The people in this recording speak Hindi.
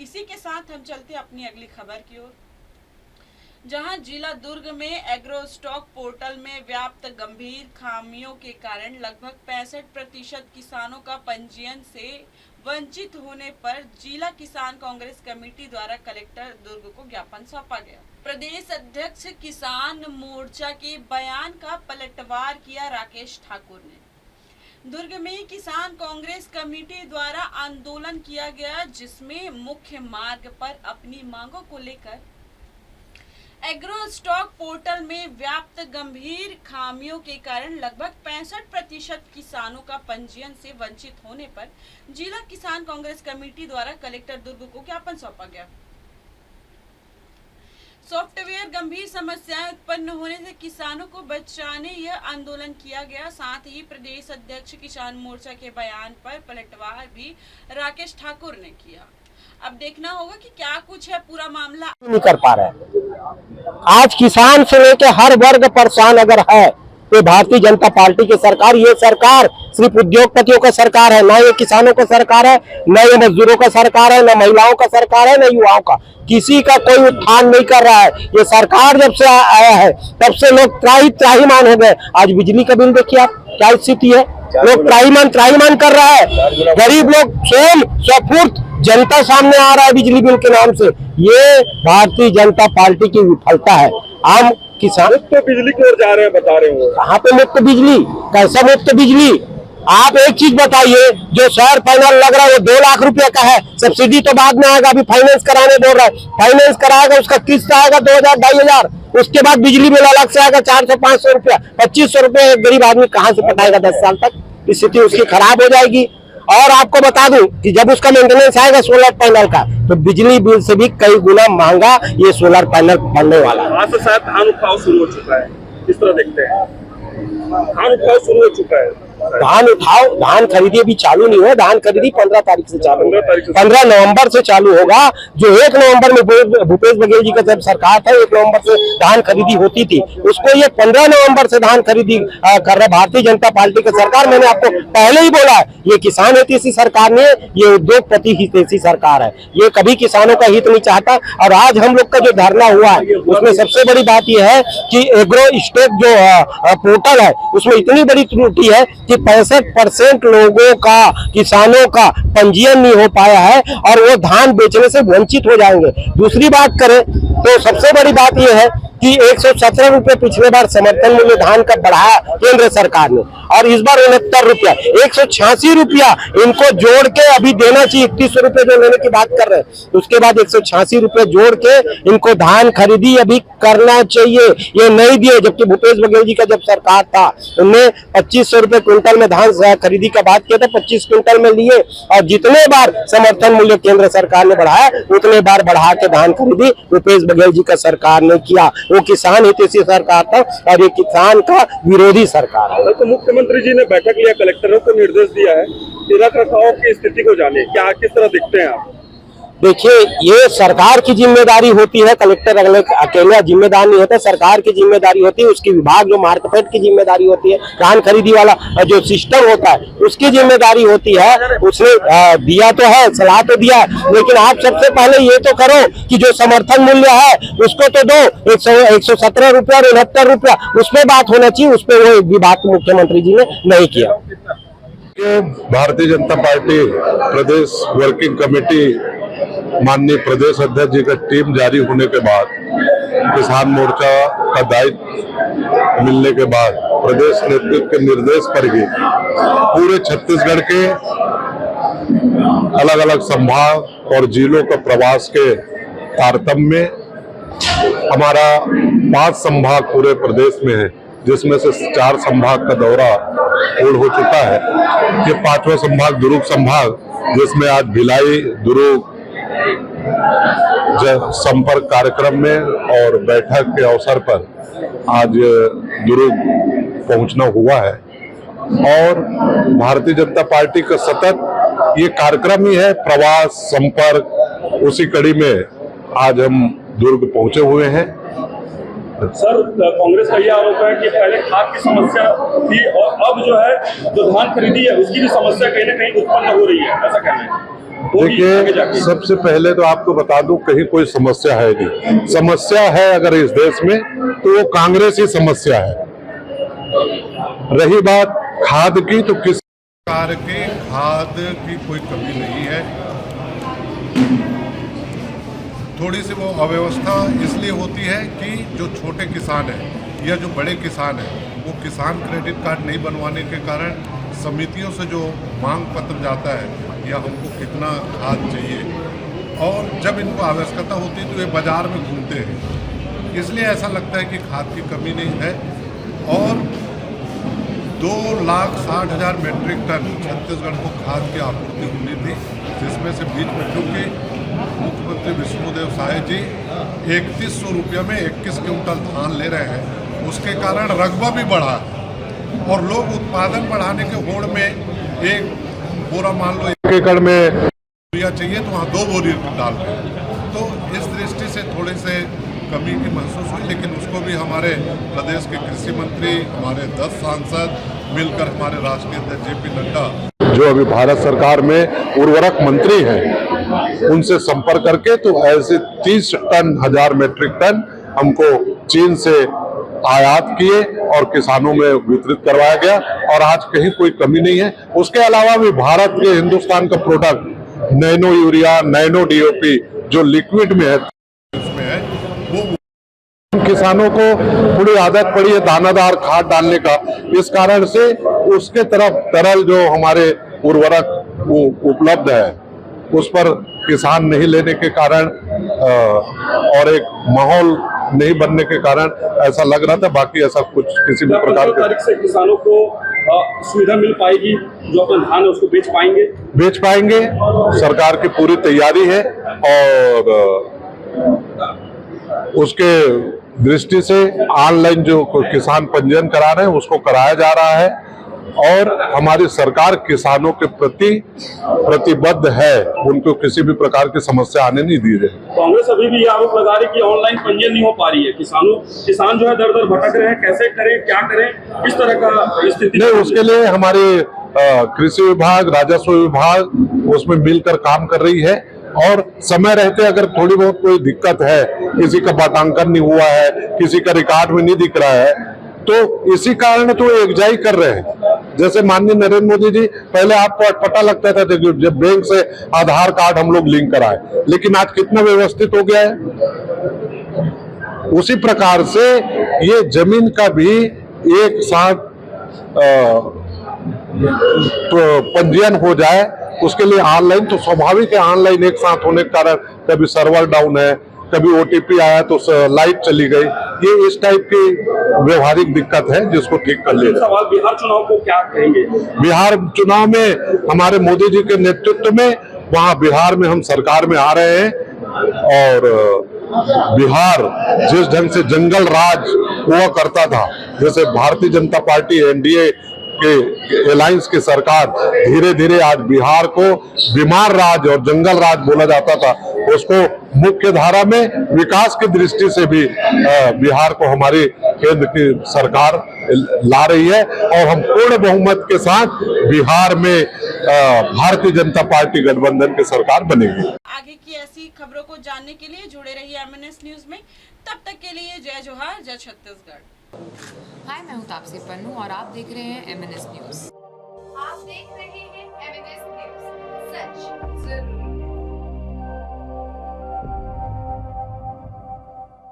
इसी के साथ हम चलते अपनी अगली खबर की ओर, जहां जिला दुर्ग में एग्रो स्टॉक पोर्टल में व्याप्त गंभीर खामियों के कारण लगभग 65% किसानों का पंजीयन से वंचित होने पर जिला किसान कांग्रेस कमेटी द्वारा कलेक्टर दुर्ग को ज्ञापन सौंपा गया। प्रदेश अध्यक्ष किसान मोर्चा के बयान का पलटवार किया राकेश ठाकुर ने। दुर्ग में किसान कांग्रेस कमेटी द्वारा आंदोलन किया गया, जिसमें मुख्य मार्ग पर अपनी मांगों को लेकर एग्रो स्टॉक पोर्टल में व्याप्त गंभीर खामियों के कारण लगभग 65% किसानों का पंजीयन से वंचित होने पर जिला किसान कांग्रेस कमेटी द्वारा कलेक्टर दुर्ग को ज्ञापन सौंपा गया। सॉफ्टवेयर गंभीर समस्याएं उत्पन्न होने से किसानों को बचाने यह आंदोलन किया गया। साथ ही प्रदेश अध्यक्ष किसान मोर्चा के बयान पर पलटवार भी राकेश ठाकुर ने किया। अब देखना होगा कि क्या कुछ है पूरा मामला। नहीं कर पा रहे। आज किसान से लेकर हर वर्ग परेशान अगर है तो भारतीय जनता पार्टी की सरकार, ये सरकार सिर्फ उद्योगपतियों का सरकार है, ना ये किसानों का सरकार है, न ये मजदूरों का सरकार है, न महिलाओं का सरकार है, न युवाओं का। किसी का कोई उत्थान नहीं कर रहा है। ये सरकार जब से आया है तब से लोग त्राहीमाम हो गए। आज बिजली का बिल देखिए आप, क्या स्थिति है, लोग त्राहीमाम कर रहा है। गरीब लोग स्वयं स्वफूर्त जनता सामने आ रहा है बिजली बिल के नाम से। ये भारतीय जनता पार्टी की विफलता है। आम किसान तो बिजली की ओर जा रहे हैं, बता रहे हो कहाँ पे मुफ्त बिजली, कैसा मुफ्त बिजली? आप एक चीज बताइए, जो सोलर पैनल लग रहा है वो 2 लाख रुपए का है, सब्सिडी तो बाद में आएगा, अभी फाइनेंस कराने बोल रहा है। फाइनेंस कराएगा, उसका किस्त आएगा 2000-2500, उसके बाद बिजली बिल अलग से आएगा 400-500 रुपया, 2500 रुपये गरीब आदमी कहाँ से पटाएगा 10 साल तक? स्थिति उसकी खराब हो जाएगी। और आपको बता दूं कि जब उसका मेंटेनेंस आएगा सोलर पैनल का, तो बिजली बिल से भी कई गुना महंगा ये सोलर पैनल बनने वाला है। आज से शायद धान उत्पादन शुरू हो चुका है, किस तरह देखते हैं? धान उत्पादन शुरू हो चुका है। धान खरीदी अभी चालू नहीं हुआ। धान खरीदी 15 तारीख से चालू, 15 नवंबर से चालू होगा। जो 1 नवंबर में भूपेश बघेल जी का जब सरकार था, 1 नवंबर से धान खरीदी होती थी, उसको ये 15 नवंबर से धान खरीदी कर रहा भारतीय जनता पार्टी की सरकार। मैंने आपको पहले ही बोला है, ये किसान हितैषी सरकार नहीं है, ये उद्योगपति हितैषी सरकार है। ये कभी किसानों का हित नहीं चाहता। और आज हम लोग का जो धरना हुआ है उसमें सबसे बड़ी बात यह है कि एग्रो स्टॉक जो पोर्टल है उसमें इतनी बड़ी त्रुटि है कि 65% लोगों का, किसानों का पंजीयन नहीं हो पाया है और वो धान बेचने से वंचित हो जाएंगे। दूसरी बात करें तो सबसे बड़ी बात यह है कि 117 रुपए पिछले बार समर्थन मूल्य धान का बढ़ाया केंद्र सरकार ने, और इस बार 69 रुपया, 186 रुपया इनको जोड़ के अभी देना चाहिए। 3100 रुपये जो लेने की बात कर रहे हैं, उसके बाद 186 रुपये जोड़ के इनको धान खरीदी अभी करना चाहिए। ये नहीं दिए, जबकि भूपेश बघेल जी का जब सरकार था उन्हें 2500 रुपये क्विंटल में धान खरीदी का बात किया था, 25 क्विंटल में लिए। और जितने बार समर्थन मूल्य केंद्र सरकार ने बढ़ाया उतने बार बढ़ा के धान खरीदी भूपेश बघेल जी का सरकार ने किया। वो किसान हितैषी सरकार था और ये किसान का विरोधी सरकार है। तो मुख्यमंत्री जी ने बैठक लिया, कलेक्टरों को निर्देश दिया है रख रखाव की स्थिति को जाने, क्या किस तरह दिखते हैं आप? देखिए, ये सरकार की जिम्मेदारी होती है, कलेक्टर अकेला जिम्मेदार नहीं होता, सरकार की जिम्मेदारी होती है। उसकी विभाग जो मार्केट की जिम्मेदारी होती है, धान खरीदी वाला जो सिस्टम होता है उसकी जिम्मेदारी होती है। उसने दिया तो है, सलाह तो दिया है, लेकिन आप सबसे पहले ये तो करो कि जो समर्थन मूल्य है उसको तो दो। 117 रुपया और 69 रुपया उस पर बात होना चाहिए, उस पर वो विभाग मुख्यमंत्री जी ने नहीं किया। भारतीय जनता पार्टी प्रदेश वर्किंग कमेटी माननीय प्रदेश अध्यक्ष जी का टीम जारी होने के बाद, किसान मोर्चा का दायित्व मिलने के बाद, प्रदेश नेतृत्व के निर्देश पर ही पूरे छत्तीसगढ़ के अलग अलग संभाग और जिलों का प्रवास के तारतम्य में हमारा 5 संभाग पूरे प्रदेश में है, जिसमें से 4 संभाग का दौरा पूर्ण हो चुका है। ये 5वां संभाग दुर्ग संभाग, जिसमें आज भिलाई दुर्ग संपर्क कार्यक्रम में और बैठक के अवसर पर आज दुर्ग पहुंचना हुआ है। और भारतीय जनता पार्टी का सतत ये कार्यक्रम ही है, प्रवास संपर्क, उसी कड़ी में आज हम दुर्ग पहुंचे हुए हैं। सर, कांग्रेस का यह आरोप है कि पहले खाद की समस्या थी और अब जो है जो धान खरीदी है उसकी भी समस्या कहीं ना कहीं उत्पन्न हो रही है, ऐसा कहना है? देखिए, सबसे पहले तो आपको बता दूं, कहीं कोई समस्या है नहीं। समस्या है अगर इस देश में तो वो कांग्रेस ही समस्या है। रही बात खाद की, तो किस प्रकार के खाद की कोई कमी नहीं है। थोड़ी सी वो अव्यवस्था इसलिए होती है कि जो छोटे किसान हैं या जो बड़े किसान हैं वो किसान क्रेडिट कार्ड नहीं बनवाने के कारण समितियों से जो मांग पत्र जाता है या हमको कितना खाद चाहिए, और जब इनको आवश्यकता होती है तो ये बाजार में घूमते हैं, इसलिए ऐसा लगता है कि खाद की कमी नहीं है। और 2,60,000 मेट्रिक टन छत्तीसगढ़ को खाद की आपूर्ति होनी थी, जिसमें से बीच में क्योंकि मुख्यमंत्री विष्णुदेव साय जी 3100 रुपये में 21 क्विंटल धान ले रहे हैं, उसके कारण रकबा भी बढ़ा और लोग उत्पादन बढ़ाने के होड़ में एक बोरा मान लो 1 एकड़ में यूरिया चाहिए तो वहाँ 2 बोरी डाल रहे हैं। तो इस दृष्टि से थोड़े से कमी की महसूस हुई, लेकिन उसको भी हमारे प्रदेश के कृषि मंत्री, हमारे 10 सांसद मिलकर, हमारे राष्ट्रीय अध्यक्ष JP नड्डा जो अभी भारत सरकार में उर्वरक मंत्री हैं, उनसे संपर्क करके तो ऐसे 30,000 मेट्रिक टन हमको चीन से आयात किए और किसानों में वितरित करवाया गया, और आज कहीं कोई कमी नहीं है। उसके अलावा भी भारत के हिंदुस्तान का product nano urea, nano DAP जो लिक्विड में है, उसमें है, वो किसानों को थोड़ी आदत पड़ी है दानादार खाद डालने का, इस कारण से उसके तरफ तरल जो हमारे उर्वरक वो उपलब्ध है उस पर किसान नहीं लेने के कारण और एक माहौल नहीं बनने के कारण ऐसा लग रहा था। बाकी ऐसा कुछ किसी भी प्रकार के तारीख से किसानों को सुविधा मिल पाएगी, जो अपना धान है उसको बेच पाएंगे। सरकार की पूरी तैयारी है और उसके दृष्टि से ऑनलाइन जो किसान पंजीयन करा रहे हैं उसको कराया जा रहा है, और हमारी सरकार किसानों के प्रति प्रतिबद्ध है, उनको किसी भी प्रकार की समस्या आने नहीं दी जाएगी। कांग्रेस अभी भी आरोप लगा रही है कि ऑनलाइन पंजीयन नहीं हो पा रही है, किसान जो है दर दर भटक रहे हैं, कैसे करें, क्या करें, इस तरह का स्थिति नहीं। उसके लिए हमारे कृषि विभाग, राजस्व विभाग उसमें मिलकर काम कर रही है, और समय रहते अगर थोड़ी बहुत कोई दिक्कत है, किसी का बाटांकन नहीं हुआ है, किसी का रिकॉर्ड में नहीं दिख रहा है, तो इसी कारण तो एकजाई कर रहे हैं। जैसे माननीय नरेंद्र मोदी जी, पहले आपको अटपटा लगता था जब बैंक से आधार कार्ड हम लोग लिंक कराए, लेकिन आज कितना व्यवस्थित हो गया है। उसी प्रकार से ये जमीन का भी एक साथ पंजीयन हो जाए, उसके लिए ऑनलाइन तो स्वाभाविक है। ऑनलाइन एक साथ होने के कारण कभी सर्वर डाउन है, कभी OTP आया तो लाइट चली गई, ये इस टाइप की व्यवहारिक दिक्कत है जिसको ठीक कर लिया। सवाल बिहार चुनाव को क्या कहेंगे? बिहार चुनाव में हमारे मोदी जी के नेतृत्व में वहां बिहार में हम सरकार में आ रहे हैं, और बिहार जिस ढंग से जंगल राज हुआ करता था, जैसे भारतीय जनता पार्टी NDA के अलायंस की सरकार धीरे धीरे आज बिहार को बीमार राज और जंगल राज बोला जाता था, उसको मुख्य धारा में विकास की दृष्टि से भी बिहार को हमारी केंद्र की सरकार ला रही है, और हम पूर्ण बहुमत के साथ बिहार में भारतीय जनता पार्टी गठबंधन की सरकार बनेगी। आगे की ऐसी खबरों को जानने के लिए जुड़े रहिए MNS न्यूज में। तब तक के लिए जय जोहार, जय छत्तीसगढ़। हाय, मैं हूँ तापसी पन्नू और आप देख रहे हैं MNS न्यूज। आप देख रहे हैं MNS न्यूज, सच जरूर।